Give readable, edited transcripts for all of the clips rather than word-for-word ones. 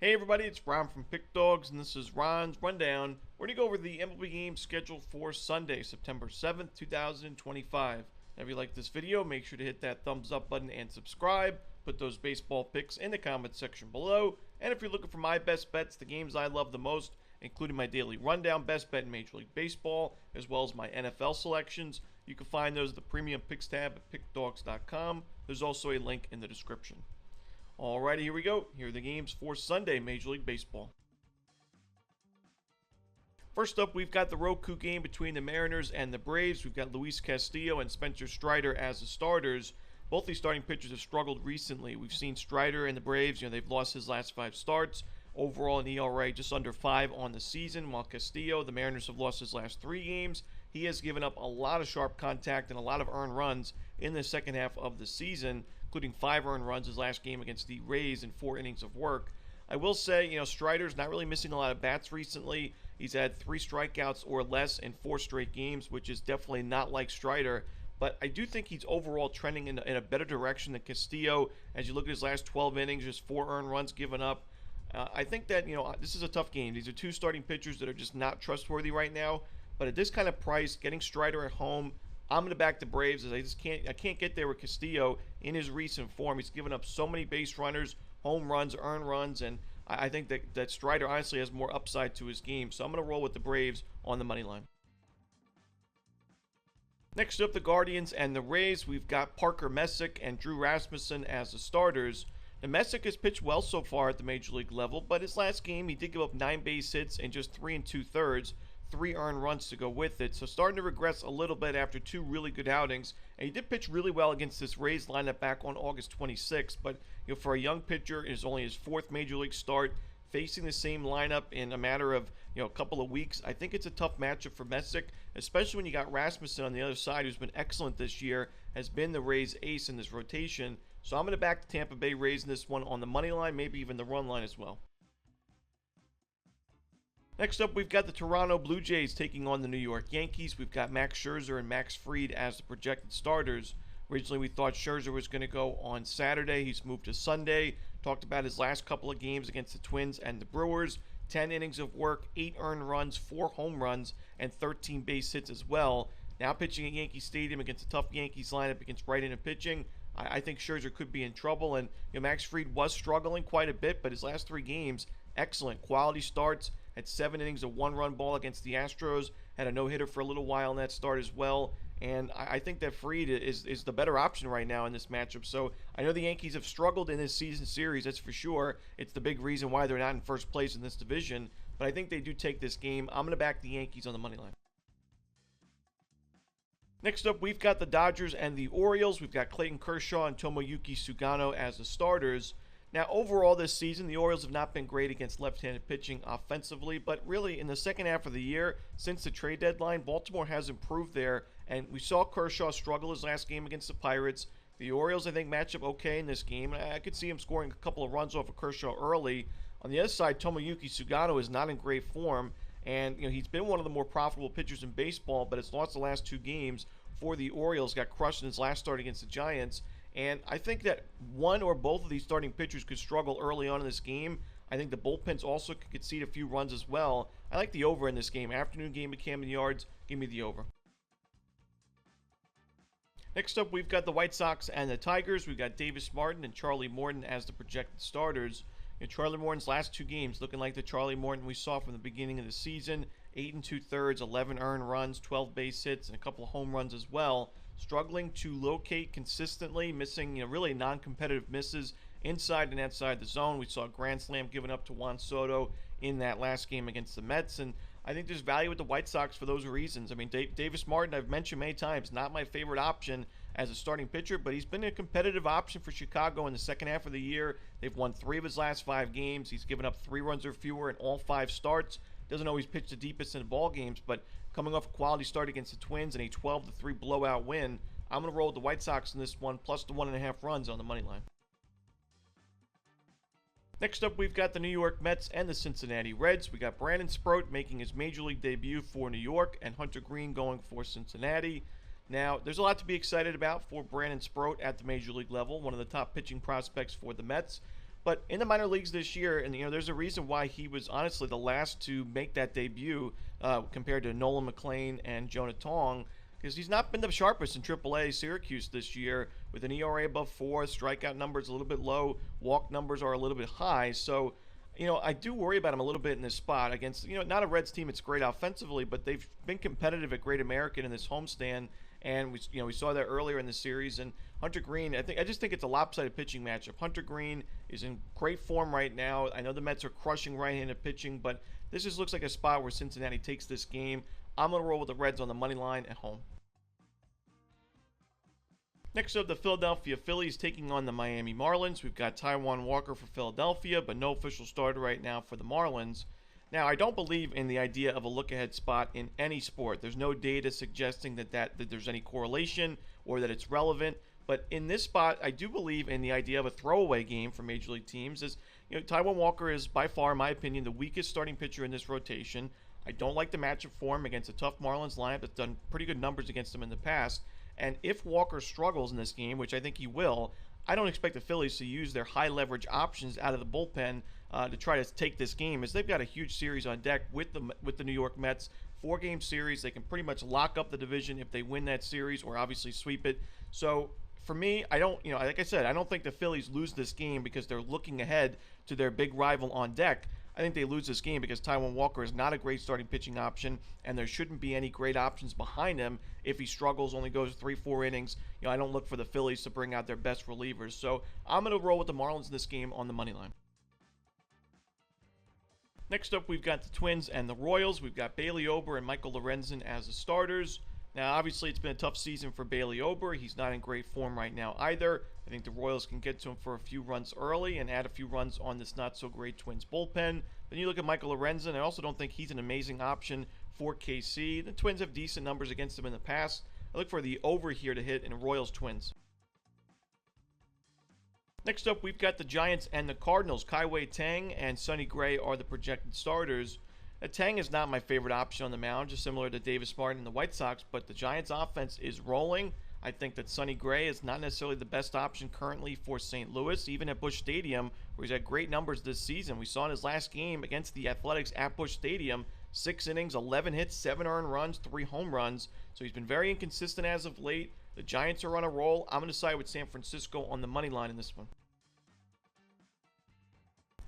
Hey everybody, it's Ron from Pick Dawgz, and this is Ron's Rundown. We're going to go over the MLB games scheduled for Sunday, September 7th, 2025. If you like this video, make sure to hit that thumbs up button and subscribe. Put those baseball picks in the comment section below. And if you're looking for my best bets, the games I love the most, including my daily rundown best bet in Major League Baseball, as well as my NFL selections, you can find those at the premium picks tab at pickdawgz.com. There's also a link in the description. Alrighty, here we go. Here are the games for Sunday, Major League Baseball. First up, we've got the Roku game between the Mariners and the Braves. We've got Luis Castillo and Spencer Strider as the starters. Both these starting pitchers have struggled recently. We've seen Strider and the Braves, they've lost his last 5 starts. Overall, an ERA just under 5 on the season, while Castillo, the Mariners have lost his last 3 games. He has given up a lot of sharp contact and a lot of earned runs in the second half of the season, including 5 earned runs his last game against the Rays in 4 innings of work. I will say, Strider's not really missing a lot of bats recently. He's had 3 strikeouts or less in 4 straight games, which is definitely not like Strider. But I do think he's overall trending in a better direction than Castillo. As you look at his last 12 innings, just 4 earned runs given up. I think that, this is a tough game. These are 2 starting pitchers that are just not trustworthy right now. But at this kind of price, getting Strider at home, I'm going to back the Braves, as I can't get there with Castillo in his recent form. He's given up so many base runners, home runs, earned runs, and I think that Strider honestly has more upside to his game. So I'm going to roll with the Braves on the money line. Next up, the Guardians and the Rays. We've got Parker Messick and Drew Rasmussen as the starters. Now, Messick has pitched well so far at the Major League level, but his last game he did give up 9 base hits in just 3 2/3. 3 earned runs to go with it, so starting to regress a little bit after 2 really good outings. And he did pitch really well against this Rays lineup back on August 26th, but for a young pitcher, it is only his 4th Major League start, facing the same lineup in a matter of a couple of weeks. I think it's a tough matchup for Messick, especially when you got Rasmussen on the other side, who's been excellent this year, has been the Rays' ace in this rotation. So I'm going to back the Tampa Bay Rays in this one on the money line, maybe even the run line as well. Next up, we've got the Toronto Blue Jays taking on the New York Yankees. We've got Max Scherzer and Max Fried as the projected starters. Originally, we thought Scherzer was going to go on Saturday. He's moved to Sunday. Talked about his last couple of games against the Twins and the Brewers. 10 innings of work, 8 earned runs, 4 home runs, and 13 base hits as well. Now pitching at Yankee Stadium against a tough Yankees lineup against right-handed pitching. I think Scherzer could be in trouble. And Max Fried was struggling quite a bit, but his last 3 games, excellent quality starts. Had 7 innings of 1-run ball against the Astros. Had a no-hitter for a little while in that start as well. And I think that Fried is the better option right now in this matchup. So I know the Yankees have struggled in this season series, that's for sure. It's the big reason why they're not in first place in this division. But I think they do take this game. I'm going to back the Yankees on the money line. Next up, we've got the Dodgers and the Orioles. We've got Clayton Kershaw and Tomoyuki Sugano as the starters. Now, overall this season, the Orioles have not been great against left-handed pitching offensively, but really in the second half of the year, since the trade deadline, Baltimore has improved there, and we saw Kershaw struggle his last game against the Pirates. The Orioles, I think, match up okay in this game. I could see him scoring a couple of runs off of Kershaw early. On the other side, Tomoyuki Sugano is not in great form, and he's been one of the more profitable pitchers in baseball, but has lost the last 2 games for the Orioles. Got crushed in his last start against the Giants. And I think that one or both of these starting pitchers could struggle early on in this game. I think the bullpens also could concede a few runs as well. I like the over in this game. Afternoon game at Camden Yards, give me the over. Next up, we've got the White Sox and the Tigers. We've got Davis Martin and Charlie Morton as the projected starters. Charlie Morton's last 2 games looking like the Charlie Morton we saw from the beginning of the season. 8 2/3, 11 earned runs, 12 base hits, and a couple of home runs as well. Struggling to locate consistently, missing really non-competitive misses inside and outside the zone. We saw a grand slam given up to Juan Soto in that last game against the Mets, and I think there's value with the White Sox for those reasons. I mean, Davis Martin, I've mentioned many times, not my favorite option as a starting pitcher, but he's been a competitive option for Chicago in the second half of the year. They've won 3 of his last 5 games. He's given up 3 runs or fewer in all 5 starts. Doesn't always pitch the deepest in the ball games, but coming off a quality start against the Twins and a 12-3 blowout win, I'm going to roll with the White Sox in this one, plus the 1.5 runs on the money line. Next up, we've got the New York Mets and the Cincinnati Reds. We got Brandon Sproat making his Major League debut for New York and Hunter Green going for Cincinnati. Now, there's a lot to be excited about for Brandon Sproat at the Major League level, one of the top pitching prospects for the Mets. But in the minor leagues this year, and there's a reason why he was honestly the last to make that debut compared to Nolan McLean and Jonah Tong, because he's not been the sharpest in AAA Syracuse this year, with an ERA above 4, strikeout numbers a little bit low, walk numbers are a little bit high. So, I do worry about him a little bit in this spot against, not a Reds team. It's great offensively, but they've been competitive at Great American in this homestand. And we saw that earlier in the series. And Hunter Green, I just think it's a lopsided pitching matchup. Hunter Green is in great form right now. I know the Mets are crushing right-handed pitching, but this just looks like a spot where Cincinnati takes this game. I'm going to roll with the Reds on the money line at home. Next up, the Philadelphia Phillies taking on the Miami Marlins. We've got Taijuan Walker for Philadelphia, but no official starter right now for the Marlins. Now, I don't believe in the idea of a look-ahead spot in any sport. There's no data suggesting that there's any correlation or that it's relevant. But in this spot, I do believe in the idea of a throwaway game for Major League teams. Taijuan Walker is by far, in my opinion, the weakest starting pitcher in this rotation. I don't like the matchup for him against a tough Marlins lineup that's done pretty good numbers against him in the past. And if Walker struggles in this game, which I think he will, I don't expect the Phillies to use their high leverage options out of the bullpen to try to take this game, as they've got a huge series on deck with the New York Mets. 4-game series. They can pretty much lock up the division if they win that series, or obviously sweep it. So for me, I don't, like I said, I don't think the Phillies lose this game because they're looking ahead to their big rival on deck. I think they lose this game because Taijuan Walker is not a great starting pitching option, and there shouldn't be any great options behind him if he struggles, only goes 3-4 innings. I don't look for the Phillies to bring out their best relievers. So I'm going to roll with the Marlins in this game on the money line. Next up, we've got the Twins and the Royals. We've got Bailey Ober and Michael Lorenzen as the starters. Now, obviously, it's been a tough season for Bailey Ober. He's not in great form right now either. I think the Royals can get to him for a few runs early and add a few runs on this not-so-great Twins bullpen. Then you look at Michael Lorenzen. I also don't think he's an amazing option for KC. The Twins have decent numbers against him in the past. I look for the over here to hit in Royals-Twins. Next up, we've got the Giants and the Cardinals. Kai-Wei Tang and Sonny Gray are the projected starters. Tang is not my favorite option on the mound, just similar to Davis Martin and the White Sox, but the Giants' offense is rolling. I think that Sonny Gray is not necessarily the best option currently for St. Louis, even at Busch Stadium, where he's had great numbers this season. We saw in his last game against the Athletics at Busch Stadium, 6 innings, 11 hits, 7 earned runs, 3 home runs. So he's been very inconsistent as of late. The Giants are on a roll. I'm going to side with San Francisco on the money line in this one.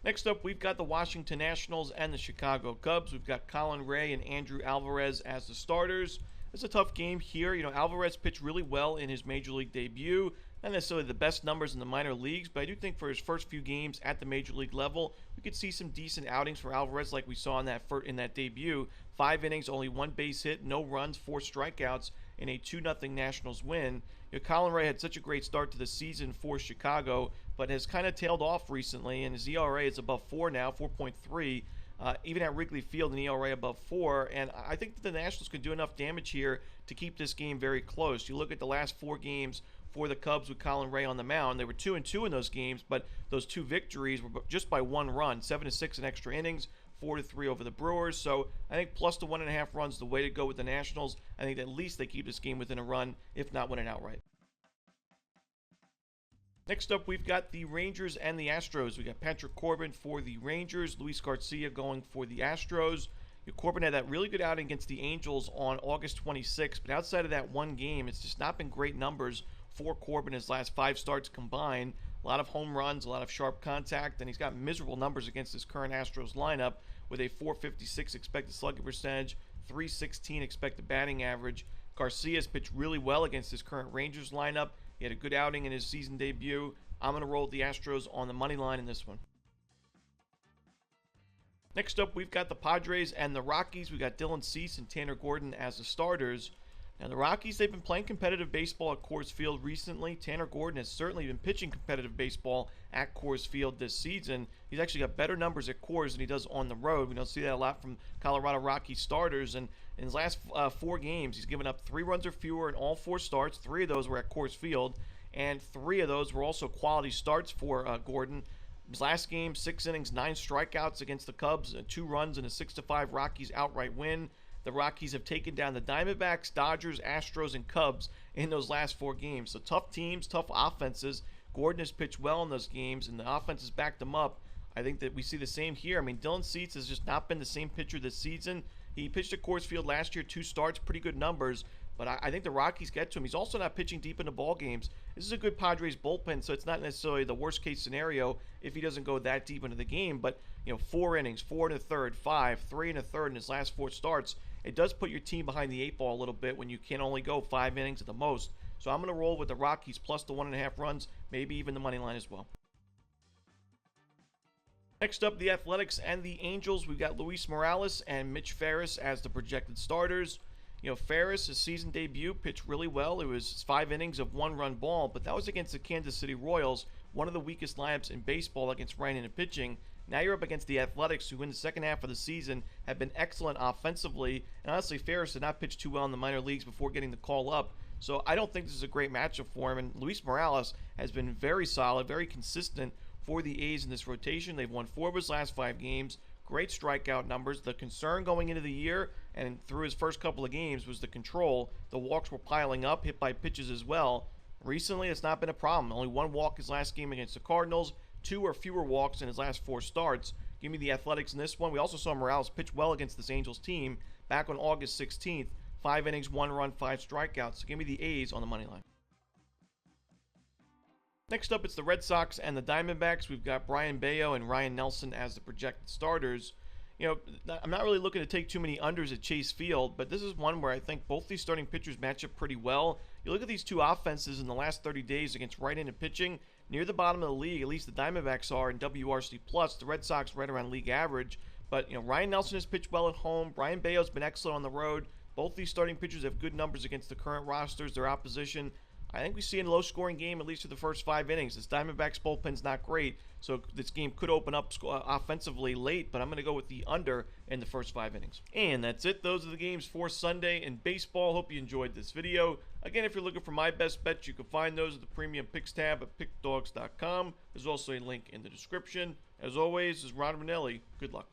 Next up, we've got the Washington Nationals and the Chicago Cubs. We've got Colin Ray and Andrew Alvarez as the starters. It's a tough game here. Alvarez pitched really well in his Major League debut. Not necessarily the best numbers in the minor leagues, but I do think for his first few games at the Major League level, we could see some decent outings for Alvarez like we saw in that debut. 5 innings, only 1 base hit, no runs, 4 strikeouts in a 2-0 Nationals win. Colin Ray had such a great start to the season for Chicago, but has kind of tailed off recently, and his ERA is above 4 now, 4.3. Even at Wrigley Field, an ERA above 4, and I think that the Nationals can do enough damage here to keep this game very close. You look at the last 4 games for the Cubs with Colin Ray on the mound. They were 2-2 in those games, but those 2 victories were just by 1 run, 7-6 in extra innings, 4-3 over the Brewers. So I think plus the 1.5 runs is the way to go with the Nationals. I think at least they keep this game within a run, if not win it outright. Next up, we've got the Rangers and the Astros. We got Patrick Corbin for the Rangers, Luis Garcia going for the Astros. Corbin had that really good outing against the Angels on August 26th, but outside of that one game, it's just not been great numbers for Corbin his last 5 starts combined. A lot of home runs, a lot of sharp contact, and he's got miserable numbers against his current Astros lineup with a .456 expected slugging percentage, .316 expected batting average. Garcia's pitched really well against his current Rangers lineup. He had a good outing in his season debut. I'm going to roll with the Astros on the money line in this one. Next up, we've got the Padres and the Rockies. We've got Dylan Cease and Tanner Gordon as the starters. Now, the Rockies, they've been playing competitive baseball at Coors Field recently. Tanner Gordon has certainly been pitching competitive baseball at Coors Field this season. He's actually got better numbers at Coors than he does on the road. We don't see that a lot from Colorado Rockies starters. And in his last 4 games, he's given up 3 runs or fewer in all 4 starts. 3 of those were at Coors Field, and 3 of those were also quality starts for Gordon. His last game, 6 innings, 9 strikeouts against the Cubs, 2 runs, and a 6-5 Rockies outright win. The Rockies have taken down the Diamondbacks, Dodgers, Astros, and Cubs in those last 4 games. So tough teams, tough offenses. Gordon has pitched well in those games, and the offense has backed him up. I think that we see the same here. I mean, Dylan Cease has just not been the same pitcher this season. He pitched at Coors Field last year, 2 starts, pretty good numbers. But I think the Rockies get to him. He's also not pitching deep into ball games. This is a good Padres bullpen, so it's not necessarily the worst case scenario if he doesn't go that deep into the game. But 4 innings, 4 and a third, 5, 3 and a third in his last 4 starts. It does put your team behind the 8 ball a little bit when you can only go 5 innings at the most. So I'm going to roll with the Rockies plus the 1.5 runs, maybe even the money line as well. Next up, the Athletics and the Angels. We've got Luis Morales and Mitch Ferris as the projected starters. Ferris, his season debut, pitched really well. It was 5 innings of 1-run ball, but that was against the Kansas City Royals, one of the weakest lineups in baseball against right-handed pitching. Now you're up against the Athletics, who in the second half of the season have been excellent offensively. And honestly, Ferris did not pitch too well in the minor leagues before getting the call up. So I don't think this is a great matchup for him. And Luis Morales has been very solid, very consistent for the A's in this rotation. They've won 4 of his last 5 games. Great strikeout numbers. The concern going into the year and through his first couple of games was the control. The walks were piling up, hit by pitches as well. Recently, it's not been a problem. Only 1 walk his last game against the Cardinals, 2 or fewer walks in his last 4 starts. Give me the Athletics in this one. We also saw Morales pitch well against this Angels team back on August 16th. 5 innings, 1 run, 5 strikeouts. So give me the A's on the money line. Next up, it's the Red Sox and the Diamondbacks. We've got Brian Bayo and Ryan Nelson as the projected starters. I'm not really looking to take too many unders at Chase Field, but this is one where I think both these starting pitchers match up pretty well. You look at these 2 offenses in the last 30 days against right-handed pitching, near the bottom of the league. At least the Diamondbacks are in WRC+. The Red Sox right around league average. But, Ryan Nelson has pitched well at home. Brian Bayo's been excellent on the road. Both these starting pitchers have good numbers against the current rosters, their opposition. I think we see a low-scoring game at least for the first 5 innings. This Diamondbacks bullpen's not great, so this game could open up offensively late, but I'm going to go with the under in the first 5 innings. And that's it. Those are the games for Sunday in baseball. Hope you enjoyed this video. Again, if you're looking for my best bets, you can find those at the Premium Picks tab at pickdawgz.com. There's also a link in the description. As always, this is Romanelli. Good luck.